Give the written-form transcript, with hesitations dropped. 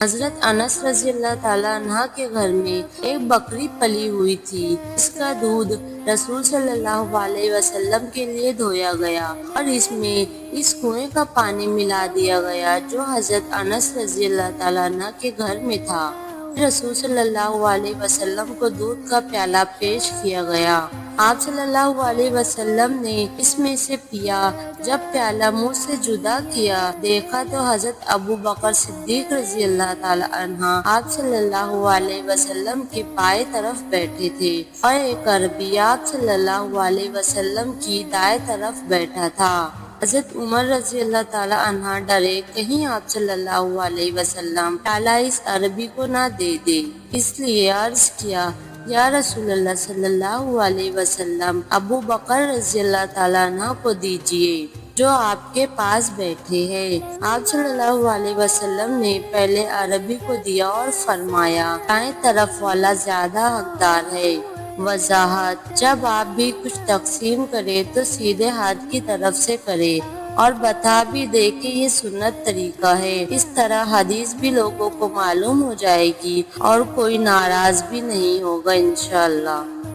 حضرت انس رضی اللہ تعالیٰ عنہ کے گھر میں ایک بکری پلی ہوئی تھی، اس کا دودھ رسول صلی اللہ علیہ وسلم کے لیے دھویا گیا اور اس میں اس کنویں کا پانی ملا دیا گیا جو حضرت انس رضی اللہ تعالیٰ عنہ کے گھر میں تھا۔ رسول صلی اللہ علیہ وسلم کو دودھ کا پیالہ پیش کیا گیا۔ آپ صلی اللہ علیہ وسلم نے اس میں سے پیا۔ جب پیالہ منہ سے جدا کیا دیکھا تو حضرت ابو بکر صدیق رضی اللہ تعالی عنہ آپ صلی اللہ علیہ وسلم کے بائیں طرف بیٹھے تھے اور ایک عربی آپ صلی اللہ علیہ وسلم کی دائیں طرف بیٹھا تھا۔ حضرت عمر رضی اللہ تعالی عنہ ڈرے کہیں آپ صلی اللہ علیہ وسلم پیالہ اس عربی کو نہ دے دے، اس لیے عرض کیا، یا رسول اللہ صلی اللہ علیہ وسلم ابو بکر رضی اللہ تعالیٰ عنہ کو دیجیے جو آپ کے پاس بیٹھے ہیں۔ آپ صلی اللہ علیہ وسلم نے پہلے عربی کو دیا اور فرمایا، دائیں طرف والا زیادہ حقدار ہے۔ وضاحت: جب آپ بھی کچھ تقسیم کریں تو سیدھے ہاتھ کی طرف سے کریں اور بتا بھی دے کہ یہ سنت طریقہ ہے، اس طرح حدیث بھی لوگوں کو معلوم ہو جائے گی اور کوئی ناراض بھی نہیں ہوگا انشاءاللہ۔